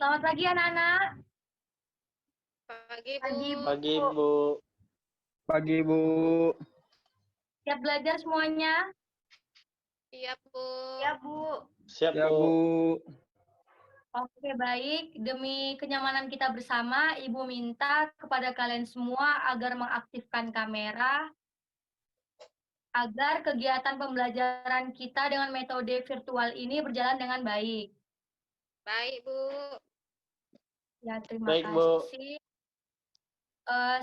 Selamat pagi anak-anak. Pagi, Bu. Pagi, Bu. Pagi, Bu. Pagi, Bu. Siap belajar semuanya? Iya, Bu. Ya, Bu. Siap, Ya, Bu. Bu. Oke, baik. Demi kenyamanan kita bersama, Ibu minta kepada kalian semua agar mengaktifkan kamera agar kegiatan pembelajaran kita dengan metode virtual ini berjalan dengan baik. Baik, Bu. Ya, terima Baik, Bu. kasih.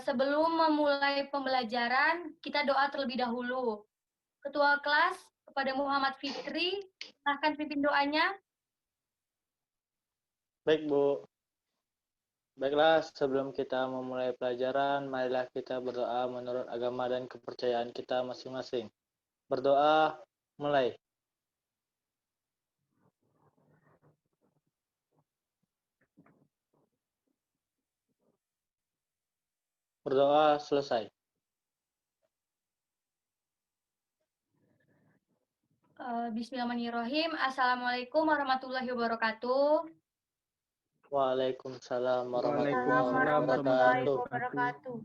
Sebelum memulai pembelajaran, kita doa terlebih dahulu. Ketua kelas, kepada Muhammad Fikri, silahkan pimpin doanya. Baik, Bu. Baiklah, sebelum kita memulai pelajaran, marilah kita berdoa menurut agama dan kepercayaan kita masing-masing. Berdoa, mulai. Berdoa, selesai. Bismillahirrahmanirrahim. Assalamualaikum warahmatullahi wabarakatuh. Waalaikumsalam Waalaikumsalam warahmatullahi wabarakatuh. wabarakatuh.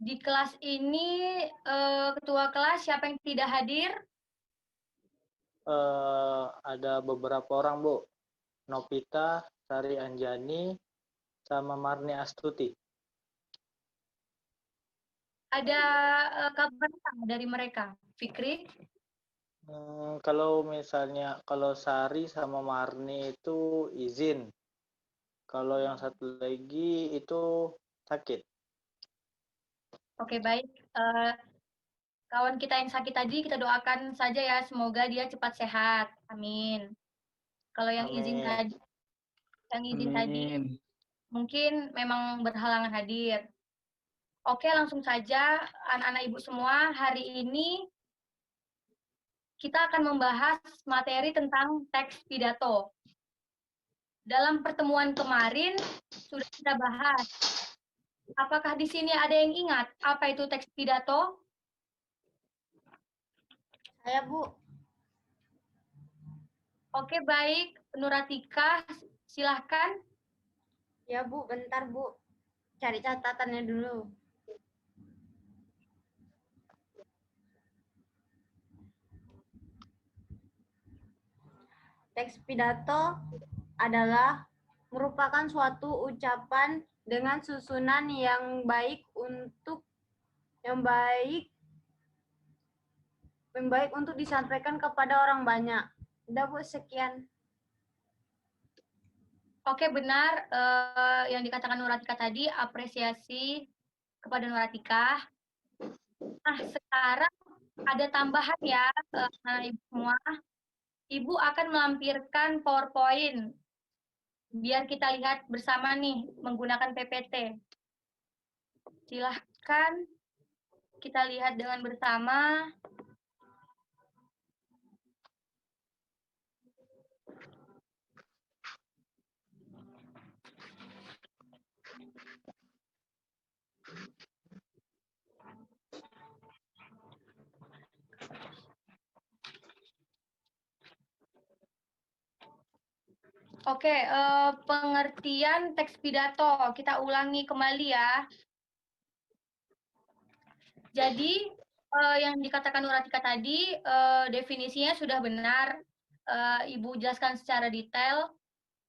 Di kelas ini, ketua kelas siapa yang tidak hadir? Ada beberapa orang, Bu. Novita, Sari Anjani, sama Marni Astuti. Ada kabar dari mereka? Fikri? Kalau Sari sama Marni itu izin. Kalau yang satu lagi itu sakit. Oke, baik. Kawan kita yang sakit tadi, kita doakan saja ya, semoga dia cepat sehat. Amin. Kalau yang izin Amin. tadi, mungkin memang berhalangan hadir. Oke, langsung saja anak-anak ibu semua, hari ini kita akan membahas materi tentang teks pidato. Dalam pertemuan kemarin sudah kita bahas. Apakah di sini ada yang ingat apa itu teks pidato? Saya, Bu. Oke, baik. Nuratika, silahkan. Ya, Bu. Bentar, Bu. Cari catatannya dulu. Teks pidato adalah merupakan suatu ucapan dengan susunan yang baik untuk disampaikan kepada orang banyak. Udah, Bu, sekian. Oke, benar yang dikatakan Nuratika tadi, apresiasi kepada Nuratika. Nah, sekarang ada tambahan ya, Ibu semua. Ibu akan melampirkan PowerPoint. Biar kita lihat bersama nih, menggunakan PPT. Silahkan kita lihat dengan bersama. Oke, pengertian teks pidato. Kita ulangi kembali ya. Jadi, yang dikatakan Nuratika tadi, definisinya sudah benar. Ibu jelaskan secara detail.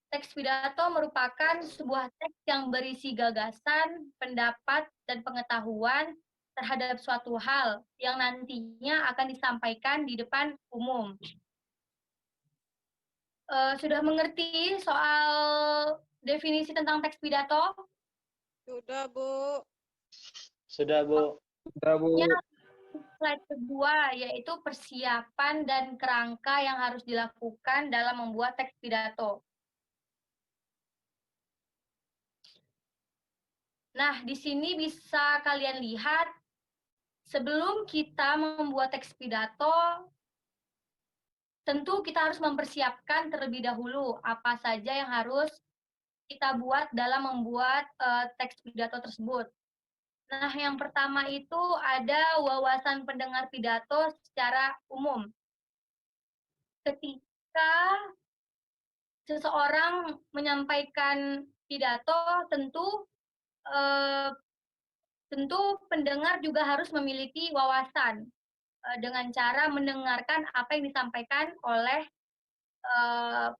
Teks pidato merupakan sebuah teks yang berisi gagasan, pendapat, dan pengetahuan terhadap suatu hal yang nantinya akan disampaikan di depan umum. Sudah mengerti soal definisi tentang teks pidato? Sudah, Bu. Sudah, Bu. Sudah, Bu. Slide kedua, yaitu persiapan dan kerangka yang harus dilakukan dalam membuat teks pidato. Nah, di sini bisa kalian lihat, sebelum kita membuat teks pidato, tentu kita harus mempersiapkan terlebih dahulu apa saja yang harus kita buat dalam membuat teks pidato tersebut. Nah, yang pertama itu ada wawasan pendengar pidato secara umum. Ketika seseorang menyampaikan pidato, tentu pendengar juga harus memiliki wawasan dengan cara mendengarkan apa yang disampaikan oleh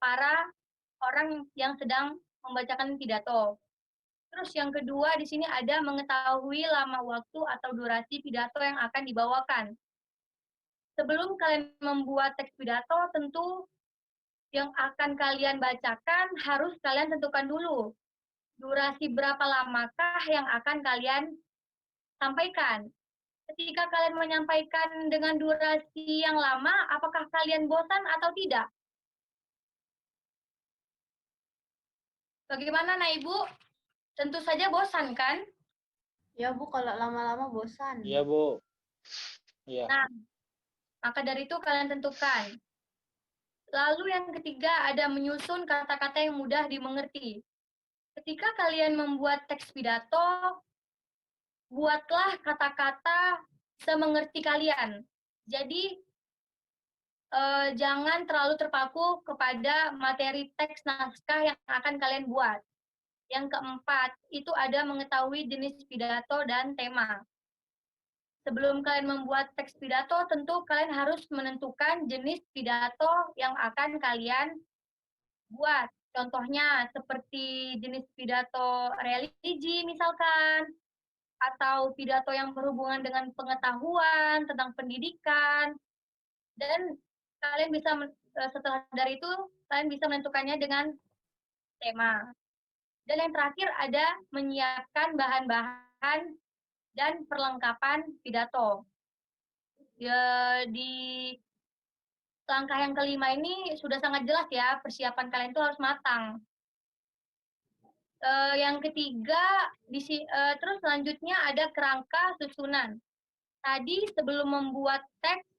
para orang yang sedang membacakan pidato. Terus yang kedua di sini ada mengetahui lama waktu atau durasi pidato yang akan dibawakan. Sebelum kalian membuat teks pidato, tentu yang akan kalian bacakan harus kalian tentukan dulu. Durasi berapa lamakah yang akan kalian sampaikan. Ketika kalian menyampaikan dengan durasi yang lama, apakah kalian bosan atau tidak? Bagaimana, Nah Ibu? Tentu saja bosan, kan? Ya Bu, kalau lama-lama bosan. Iya, Bu. Iya. Nah, maka dari itu kalian tentukan. Lalu yang ketiga ada menyusun kata-kata yang mudah dimengerti. Ketika kalian membuat teks pidato, buatlah kata-kata semengerti kalian. Jadi, jangan terlalu terpaku kepada materi teks naskah yang akan kalian buat. Yang keempat, itu ada mengetahui jenis pidato dan tema. Sebelum kalian membuat teks pidato, tentu kalian harus menentukan jenis pidato yang akan kalian buat. Contohnya seperti jenis pidato religi misalkan, atau pidato yang berhubungan dengan pengetahuan tentang pendidikan, dan kalian bisa setelah dari itu kalian bisa menentukannya dengan tema. Dan yang terakhir ada menyiapkan bahan-bahan dan perlengkapan pidato. Di langkah yang kelima ini sudah sangat jelas ya, persiapan kalian itu harus matang. Yang ketiga, terus selanjutnya ada kerangka susunan. Tadi sebelum membuat teks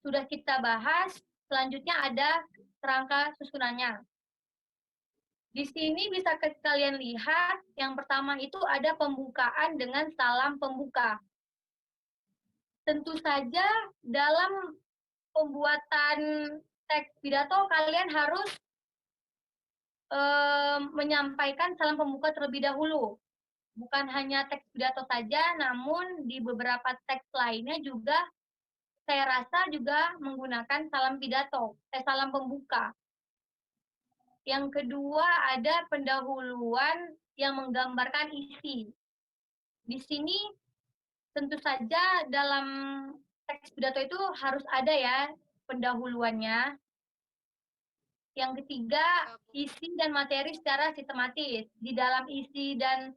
sudah kita bahas, selanjutnya ada kerangka susunannya. Di sini bisa kalian lihat, yang pertama itu ada pembukaan dengan salam pembuka. Tentu saja dalam pembuatan teks pidato kalian harus menyampaikan salam pembuka terlebih dahulu. Bukan hanya teks pidato saja, namun di beberapa teks lainnya juga saya rasa juga menggunakan salam pembuka. Yang kedua ada pendahuluan yang menggambarkan isi. Di sini tentu saja dalam teks pidato itu harus ada ya pendahuluannya. Yang ketiga, isi dan materi secara sistematis. Di dalam isi dan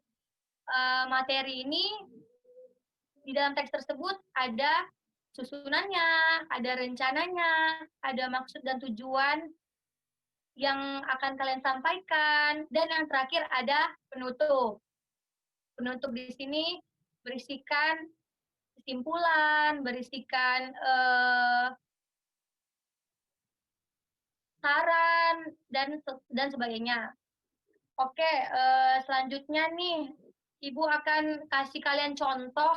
materi ini, di dalam teks tersebut ada susunannya, ada rencananya, ada maksud dan tujuan yang akan kalian sampaikan, dan yang terakhir ada penutup. Penutup di sini berisikan kesimpulan, berisikan saran, dan sebagainya. Oke, selanjutnya nih, Ibu akan kasih kalian contoh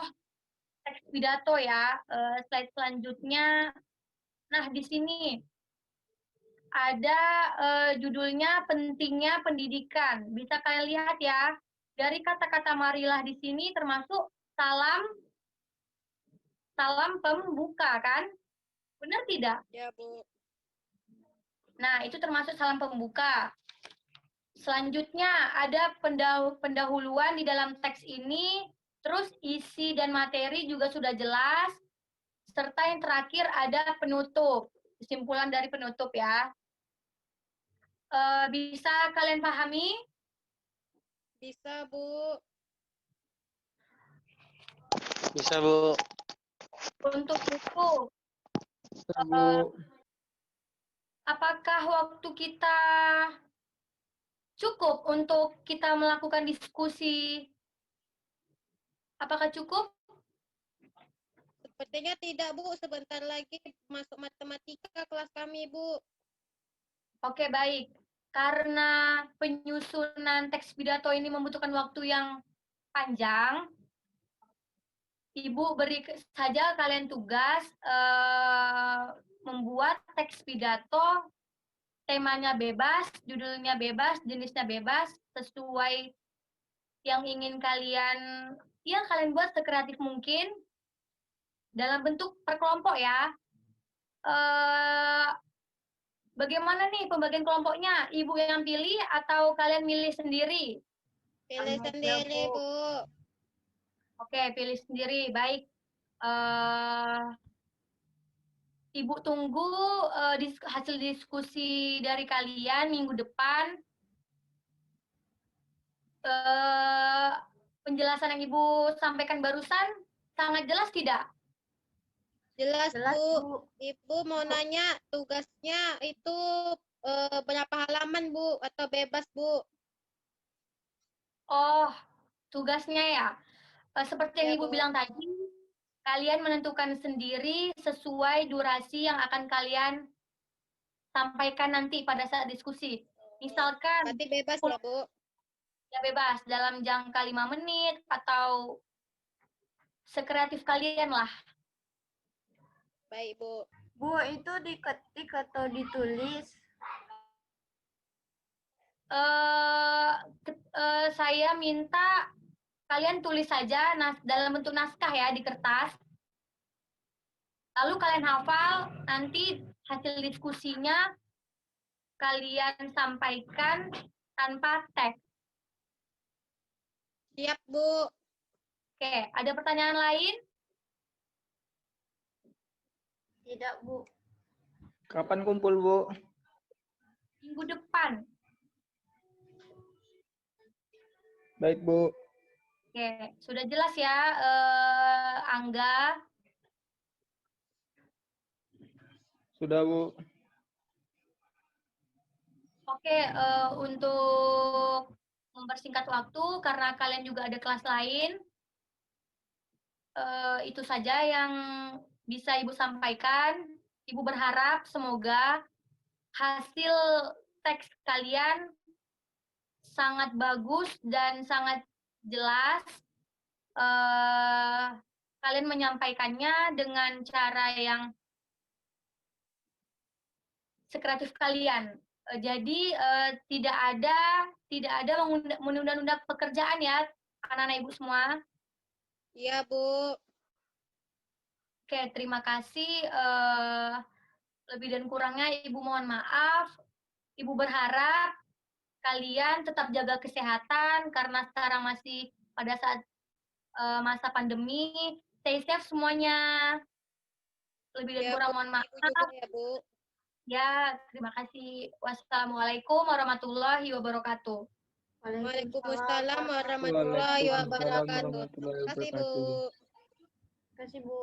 teks pidato ya. Slide selanjutnya. Nah, di sini ada judulnya pentingnya pendidikan. Bisa kalian lihat ya. Dari kata-kata marilah di sini termasuk salam pembuka kan? Benar tidak? Ya, Bu. Nah, itu termasuk salam pembuka. Selanjutnya ada pendahuluan di dalam teks ini, terus isi dan materi juga sudah jelas, serta yang terakhir ada penutup, kesimpulan dari penutup ya. Bisa kalian pahami? Bisa, Bu. Bisa, Bu. Untuk itu, Bu. apakah waktu kita cukup untuk kita melakukan diskusi? Apakah cukup? Sepertinya tidak, Bu. Sebentar lagi masuk matematika kelas kami, Bu. Oke, baik. Karena penyusunan teks pidato ini membutuhkan waktu yang panjang, Ibu beri saja kalian tugas membuat teks pidato temanya bebas, judulnya bebas, jenisnya bebas, sesuai yang ingin kalian, ya kalian buat sekreatif mungkin dalam bentuk per kelompok ya. Bagaimana nih pembagian kelompoknya? Ibu yang pilih atau kalian milih sendiri? Pilih Sama aja, sendiri, Bu. Bu. Oke, pilih sendiri. Baik. Ibu tunggu hasil diskusi dari kalian minggu depan. Penjelasan yang Ibu sampaikan barusan sangat jelas tidak? Jelas, Jelas, Bu. Bu. Ibu mau nanya tugasnya itu berapa halaman, Bu? Atau bebas, Bu? Oh, tugasnya ya. Seperti yang Ya, Ibu Bu. bilang tadi, kalian menentukan sendiri sesuai durasi yang akan kalian sampaikan nanti pada saat diskusi. Misalkan Berarti bebas ya, Bu? ya bebas dalam jangka 5 menit atau sekreatif kalian lah. Baik, Bu. Bu, itu diketik atau ditulis? Saya minta kalian tulis saja dalam bentuk naskah ya di kertas. Lalu kalian hafal, nanti hasil diskusinya kalian sampaikan tanpa teks. Siap, Bu. Oke, ada pertanyaan lain? Tidak, Bu. Kapan kumpul, Bu? Minggu depan. Baik, Bu. Oke, sudah jelas ya, Angga. Sudah, Bu. Oke, untuk mempersingkat waktu, karena kalian juga ada kelas lain, itu saja yang bisa Ibu sampaikan. Ibu berharap semoga hasil teks kalian sangat bagus dan sangat jelas. Kalian menyampaikannya dengan cara yang sekreatif kalian. Jadi tidak ada menunda-nunda pekerjaan ya, anak-anak Ibu semua. Iya, Bu. Oke, terima kasih. Lebih dan kurangnya Ibu mohon maaf. Ibu berharap kalian tetap jaga kesehatan karena sekarang masih pada saat masa pandemi. Stay safe semuanya. Lebih dan Ya, kurang Bu. mohon Ibu maaf. juga ya, Bu. Ya, terima kasih. Wassalamualaikum warahmatullahi wabarakatuh. Waalaikumsalam warahmatullahi Waalaikumsalam wabarakatuh. warahmatullahi Terima kasih, Bu. wabarakatuh. Terima kasih, Bu.